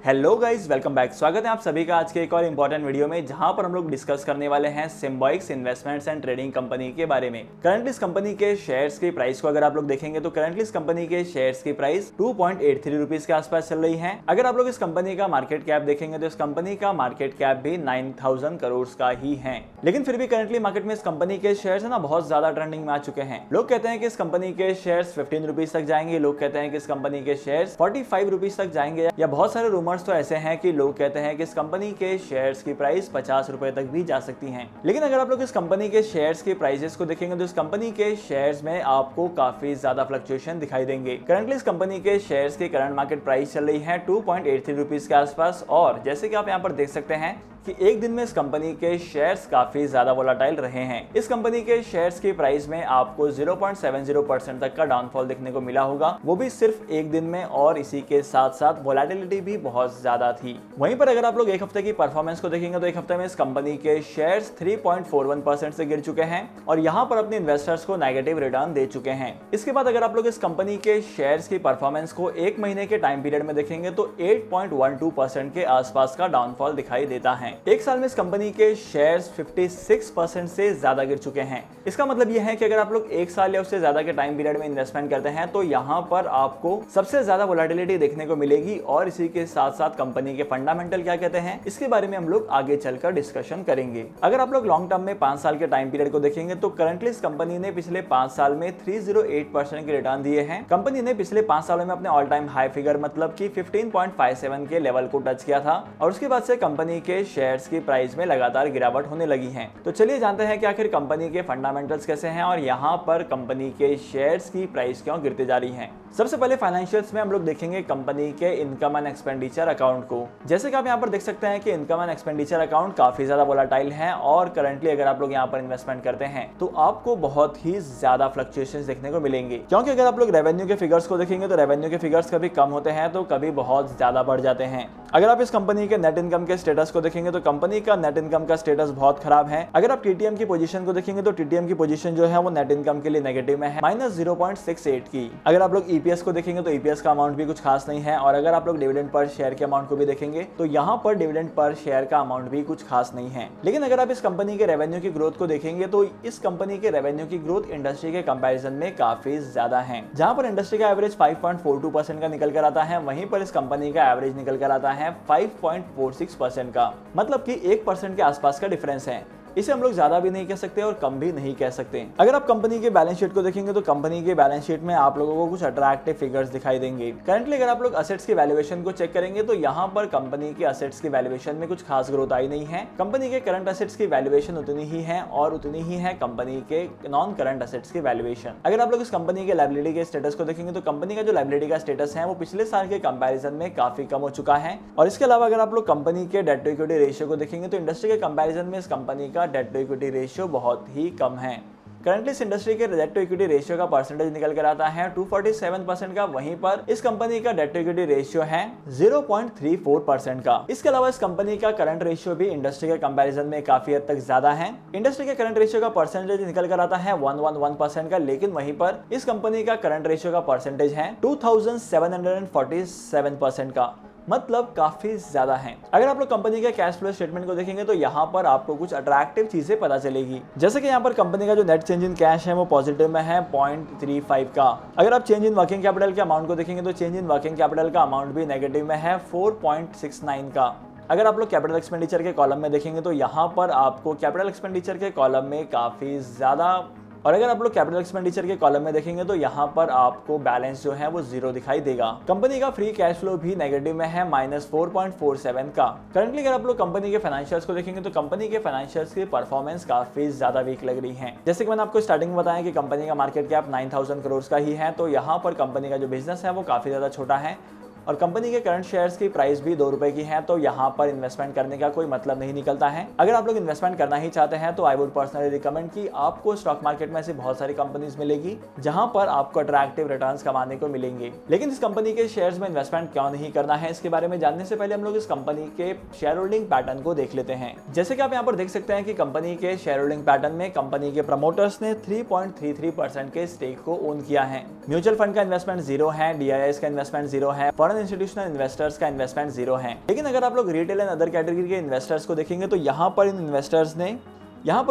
Hello guys, welcome back. स्वागत है आप सभी का आज के एक और इंपॉर्टेंट वीडियो में, जहां पर हम लोग डिस्कस करने वाले हैं symbiosis investments and trading company के बारे में। करंटली इस कंपनी के शेयर्स की प्राइस को अगर आप लोग देखेंगे तो करंटली इस कंपनी के शेयर्स की प्राइस 2.83 रुपीज के आसपास चल रही है। अगर आप लोग इस कंपनी का मार्केट कैप देखेंगे तो इस कंपनी का मार्केट कैप भी 9000 करोड़ का ही है। लेकिन फिर भी करंटली मार्केट में इस कंपनी के शेयर्स है ना बहुत ज्यादा ट्रेंडिंग में आ चुके हैं। लोग कहते हैं कि इस कंपनी के शेयर्स 15 रुपीज तक जाएंगे, लोग कहते हैं कि इस कंपनी के शेयर्स 45 रुपीज तक जाएंगे, या बहुत सारे रूमर्स तो ऐसे हैं कि लोग कहते हैं कि इस कंपनी के शेयर्स की प्राइस 50 रुपए तक भी जा सकती हैं। लेकिन अगर आप लोग इस कंपनी के शेयर्स के प्राइसेस को देखेंगे तो इस कंपनी के शेयर्स में आपको काफी ज्यादा फ्लक्चुएशन दिखाई देंगे। करंटली इस कंपनी के शेयर्स की करंट मार्केट प्राइस चल रही है 2.83 रुपीज के आसपास, और जैसे कि आप यहाँ पर देख सकते हैं कि एक दिन में इस कंपनी के शेयर्स काफी ज्यादा वोलेटाइल रहे हैं। इस कंपनी के शेयर्स की प्राइस में आपको 0.70% तक का डाउनफॉल देखने को मिला होगा, वो भी सिर्फ एक दिन में, और इसी के साथ साथ वोलेटिलिटी भी बहुत ज्यादा थी। वहीं पर अगर आप लोग एक हफ्ते की परफॉर्मेंस को देखेंगे तो एक हफ्ते में इस कंपनी के शेयर्स 3.41% से गिर चुके हैं और यहाँ पर अपने इन्वेस्टर्स को नेगेटिव रिटर्न दे चुके हैं। इसके बाद अगर आप लोग इस कंपनी के शेयर्स की परफॉर्मेंस को एक महीने के टाइम पीरियड में देखेंगे तो 8.12% के आसपास का डाउनफॉल दिखाई देता है। एक साल में इस कंपनी के शेयर्स 56% से ज्यादा गिर चुके हैं। इसका मतलब यह है कि अगर आप लोग एक साल या उससे ज्यादा के टाइम पीरियड में इन्वेस्टमेंट करते हैं तो यहाँ पर आपको सबसे ज्यादा वोलेटिलिटी देखने को मिलेगी, और इसी के साथ साथ कंपनी के फंडामेंटल क्या कहते हैं इसके बारे में हम लोग आगे चलकर डिस्कशन करेंगे। अगर आप लोग लॉन्ग टर्म में 5 साल के टाइम पीरियड को देखेंगे तो करंटली इस कंपनी ने पिछले 5 साल में 308% के रिटर्न दिए हैं। कंपनी ने पिछले 5 सालों में अपने ऑल टाइम हाई फिगर मतलब कि 15.57 के लेवल को टच किया था, और उसके बाद से कंपनी के शेयर्स की प्राइस में लगातार गिरावट होने लगी है। तो चलिए जानते हैं कि आखिर कंपनी के फंडामेंटल्स कैसे हैं और यहाँ पर कंपनी के शेयर्स की प्राइस क्यों गिरती जा रही है। सबसे पहले फाइनेंशियल्स में हम लोग देखेंगे कंपनी के इनकम एंड एक्सपेंडिचर अकाउंट को। जैसे कि आप यहाँ पर देख सकते हैं कि इनकम एंड एक्सपेंडिचर अकाउंट काफी ज्यादा वोलेटाइल है, और करंटली अगर आप लोग यहाँ पर इन्वेस्टमेंट करते हैं तो आपको बहुत ही ज्यादा फ्लक्चुएशंस देखने को मिलेंगे। क्योंकि अगर आप लोग रेवेन्यू के फिगर्स को देखेंगे तो रेवेन्यू के फिगर्स कभी कम होते हैं तो कभी बहुत ज्यादा बढ़ जाते हैं। अगर आप इस कंपनी के नेट इनकम के स्टेटस को देखेंगे तो कंपनी का नेट इनकम का स्टेटस बहुत खराब है। अगर आप टीटीएम की पोजीशन को देखेंगे तो टीटीएम की पोजीशन जो है वो नेट इनकम के लिए नेगेटिव में है, -0.68 की। अगर आप लोग ईपीएस को देखेंगे तो ईपीएस का अमाउंट भी कुछ खास नहीं है, और अगर आप लोग डिविडेंड पर शेयर के अमाउंट को भी देखेंगे तो यहाँ पर डिविडेंड पर शेयर का अमाउंट भी कुछ खास नहीं है। लेकिन अगर आप इस कंपनी के रेवेन्यू की ग्रोथ को देखेंगे तो इस कंपनी के रेवेन्यू की ग्रोथ इंडस्ट्री के कंपैरिजन में काफी ज्यादा है। जहां पर इंडस्ट्री का एवरेज 5.42% का निकल कर आता है, वहीं पर इस कंपनी का एवरेज निकल कर आता है 5.46% का, मतलब कि 1% के आसपास का डिफरेंस है। इसे हम लोग ज्यादा भी नहीं कह सकते और कम भी नहीं कह सकते। अगर आप कंपनी के बैलेंस शीट को देखेंगे तो कंपनी के बैलेंस शीट में आप लोगों को कुछ अट्रैक्टिव फिगर्स दिखाई देंगे। करंटली अगर आप लोग असेट्स की वैल्यूएशन को चेक करेंगे तो यहाँ पर कंपनी के असेट्स की वैल्यूएशन में कुछ खास ग्रोथ आई नहीं है। कंपनी के करंट असेट्स की वैल्यूएशन उतनी ही है, और उतनी ही है कंपनी के नॉन करंट असेट्स की वैल्यूएशन। अगर आप लोग इस कंपनी के लायबिलिटी के स्टेटस को देखेंगे तो कंपनी का जो लायबिलिटी का स्टेटस है वो पिछले साल के कंपैरिजन में काफी कम हो चुका है। और इसके अलावा अगर आप लोग कंपनी के डेट टू इक्विटी रेशियो को देखेंगे तो इंडस्ट्री के कंपैरिजन में इस कंपनी का डेट टू इक्विटी रेशियो बहुत ही कम है। करंटली इस इंडस्ट्री के डेट टू इक्विटी रेशियो का परसेंटेज निकल कर आता है 247% का, वहीं पर इस कंपनी का डेट टू इक्विटी रेशियो है 0.34% का। इसके अलावा इस कंपनी का करंट रेशियो भी इंडस्ट्री के कंपैरिजन में काफी हद तक ज्यादा है। इंडस्ट्री के करंट रेशियो का परसेंटेज निकल कर आता है 111% का, लेकिन वहीं पर इस कंपनी का करंट रेशियो का परसेंटेज है 2747% का, मतलब काफी ज्यादा है। अगर आप लोग कंपनी के कैश फ्लो स्टेटमेंट को देखेंगे तो यहाँ पर आपको कुछ अट्रैक्टिव चीजें पता चलेगी। जैसे कि यहाँ पर कंपनी का जो नेट चेंज इन कैश है वो पॉजिटिव में है 0.35 का। अगर आप चेंज इन वर्किंग कैपिटल के अमाउंट को देखेंगे तो चेंज इन वर्किंग कैपिटल का अमाउंट भी नेगेटिव में है 4.69 का। अगर आप लोग कैपिटल एक्सपेंडिचर के कॉलम में देखेंगे तो यहाँ पर आपको कैपिटल एक्सपेंडिचर के कॉलम में काफी ज्यादा, और अगर आप लोग कैपिटल एक्सपेंडिचर के कॉलम में देखेंगे तो यहाँ पर आपको बैलेंस जो है वो 0 दिखाई देगा। कंपनी का फ्री कैश फ्लो भी नेगेटिव में है -4.47 का। करंटली अगर आप लोग कंपनी के फाइनेंशियल्स को देखेंगे तो कंपनी के फाइनेंशियल्स की परफॉर्मेंस काफी ज्यादा वीक लग रही है। जैसे कि मैंने आपको स्टार्टिंग में बताया कि कंपनी का मार्केट कैप 9000 करोड़ का ही है, तो यहाँ पर कंपनी का जो बिजनेस है वो काफी ज्यादा छोटा है, और कंपनी के करंट शेयर्स की प्राइस भी 2 रुपए की है, तो यहाँ पर इन्वेस्टमेंट करने का कोई मतलब नहीं निकलता है। अगर आप लोग इन्वेस्टमेंट करना ही चाहते हैं तो आई वुड पर्सनली रिकमेंड कि आपको स्टॉक मार्केट में ऐसी बहुत सारी कंपनीज मिलेगी जहां पर आपको अट्रैक्टिव रिटर्न्स कमाने को मिलेंगे। लेकिन इस कंपनी के शेयर्स में इन्वेस्टमेंट क्यों नहीं करना है, इसके बारे में जानने से पहले हम लोग इस कंपनी के शेयर होल्डिंग पैटर्न को देख लेते हैं। जैसे कि आप यहाँ पर देख सकते हैं कि कंपनी के शेयर होल्डिंग पैटर्न में कंपनी के प्रमोटर्स ने 3.33% के स्टेक को ओन किया है। म्यूचुअल फंड का इन्वेस्टमेंट 0 है, डीआईएस का इन्वेस्टमेंट 0 है, फॉरेन नॉन इंस्टीट्यूशनल इन्वेस्टर्स का इन्वेस्टमेंट 0 है। लेकिन अगर आप लोग रिटेल एंड अदर कैटेगरी के इन्वेस्टर्स को देखेंगे तो यहाँ पर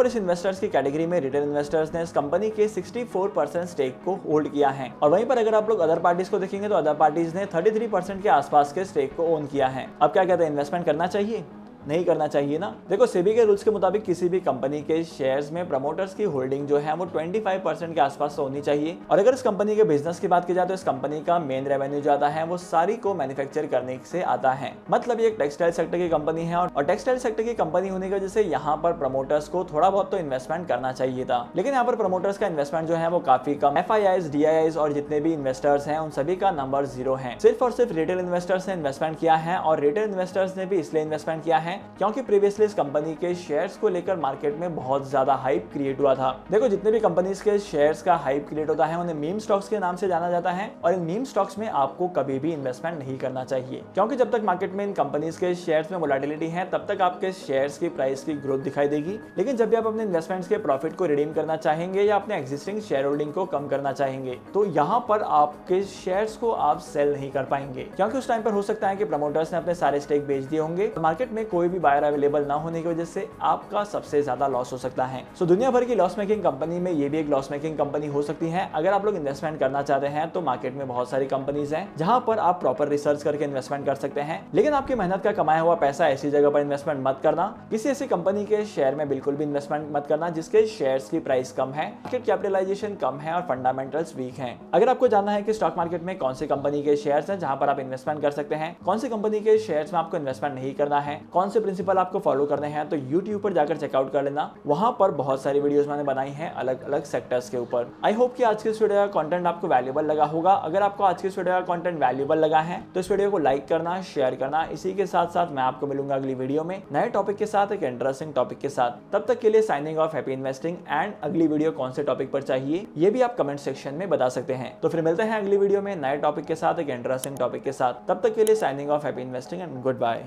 इस इन्वेस्टर्स की कैटेगरी में रिटेल इन्वेस्टर्स ने इस कंपनी के 64% स्टेक को होल्ड किया है। और वहीं पर अगर आप लोग अदर पार्टीज को देखेंगे तो अदर पार्टीज ने 33% के आसपास के स्टेक को ओन किया है। अब क्या कहते हैं, इन्वेस्टमेंट करना चाहिए? नहीं करना चाहिए ना। देखो, सेबी के रूल्स के मुताबिक किसी भी कंपनी के शेयर्स में प्रमोटर्स की होल्डिंग जो है वो 25% के आसपास होनी चाहिए। और अगर इस कंपनी के बिजनेस की बात की जाए तो इस कंपनी का मेन रेवेन्यू जो आता है वो सारी को मैन्युफैक्चर करने से आता है। मतलब ये एक टेक्सटाइल सेक्टर की कंपनी है और टेक्सटाइल सेक्टर की कंपनी होने की वजह से यहाँ पर प्रमोटर्स को थोड़ा बहुत तो इन्वेस्टमेंट करना चाहिए था। लेकिन यहाँ पर प्रमोटर्स का इन्वेस्टमेंट जो है वो काफी कम। FIIs, DIIs और जितने भी इन्वेस्टर्स हैं उन सभी का नंबर 0 है। सिर्फ और सिर्फ रिटेल इन्वेस्टर्स ने इन्वेस्टमेंट किया है और रिटेल इन्वेस्टर्स ने भी इसलिए इन्वेस्टमेंट किया है क्योंकि प्रीवियसली इस कंपनी के शेयर्स को लेकर मार्केट में बहुत ज्यादा हाइप क्रिएट हुआ था। देखो, जितने भी कंपनीज के शेयर्स का हाइप क्रिएट होता है उन्हें मीम स्टॉक्स के नाम से जाना जाता है और इन मीम स्टॉक्स में आपको कभी भी इन्वेस्टमेंट नहीं करना चाहिए, क्योंकि जब तक मार्केट में इन कंपनीज के शेयर्स में वोलेटिलिटी है तब तक आपके शेयर्स की प्राइस की ग्रोथ दिखाई देगी। लेकिन जब भी आप अपने इन्वेस्टमेंट्स के प्रॉफिट को रिडीम करना चाहेंगे या अपने एग्जिस्टिंग शेयर होल्डिंग को कम करना चाहेंगे तो यहाँ पर आपके शेयर्स को आप सेल नहीं कर पाएंगे, क्योंकि उस टाइम पर हो सकता है कि प्रमोटर्स ने अपने सारे स्टेक बेच दिए होंगे। मार्केट में कोई भी बायर अवेलेबल ना होने की वजह से आपका सबसे ज्यादा लॉस हो सकता है। सो दुनिया भर की लॉस मेकिंग कंपनी में ये भी एक लॉस मेकिंग कंपनी हो सकती है। अगर आप लोग इन्वेस्टमेंट करना चाहते हैं तो मार्केट में बहुत सारी कंपनीज हैं जहां पर आप प्रॉपर रिसर्च करके इन्वेस्टमेंट कर सकते हैं। लेकिन आपकी मेहनत का कमाया हुआ पैसा ऐसी जगह पर इन्वेस्टमेंट मत करना। किसी ऐसी कंपनी के शेयर में बिल्कुल भी इन्वेस्टमेंट मत करना जिसके शेयर्स की प्राइस कम है, मार्केट कैपिटलाइजेशन कम है और फंडामेंटल्स वीक हैं। अगर आपको जानना है कि स्टॉक मार्केट में कौन सी कंपनी के शेयर्स हैं जहां पर आप इन्वेस्टमेंट कर सकते हैं, कौन सी कंपनी के शेयर्स में आपको इन्वेस्टमेंट नहीं करना है, कौन से प्रिंसिपल आपको फॉलो करने हैं, तो YouTube पर जाकर चेकआउट कर लेना। वहां पर बहुत सारी वीडियोस मैंने बनाई हैं अलग अलग सेक्टर्स के ऊपर। आई होप कि आज के इस वीडियो का कंटेंट आपको वैल्यूएबल लगा होगा। अगर आपको आज के इस वीडियो का कंटेंट वैल्यूएबल लगा है तो इस वीडियो को लाइक करना, शेयर करना। इसी के साथ साथ मैं आपको मिलूंगा अगली वीडियो में नए टॉपिक के साथ, एक इंटरेस्टिंग टॉपिक के साथ। तब तक के लिए signing off, happy investing. And अगली वीडियो कौन से टॉपिक पर चाहिए ये भी आप कमेंट सेक्शन में बता सकते हैं। तो फिर मिलते हैं अगली वीडियो में नए टॉपिक के साथ, एक इंटरेस्टिंग टॉपिक के साथ। तब तक के लिए signing off, happy investing and good bye.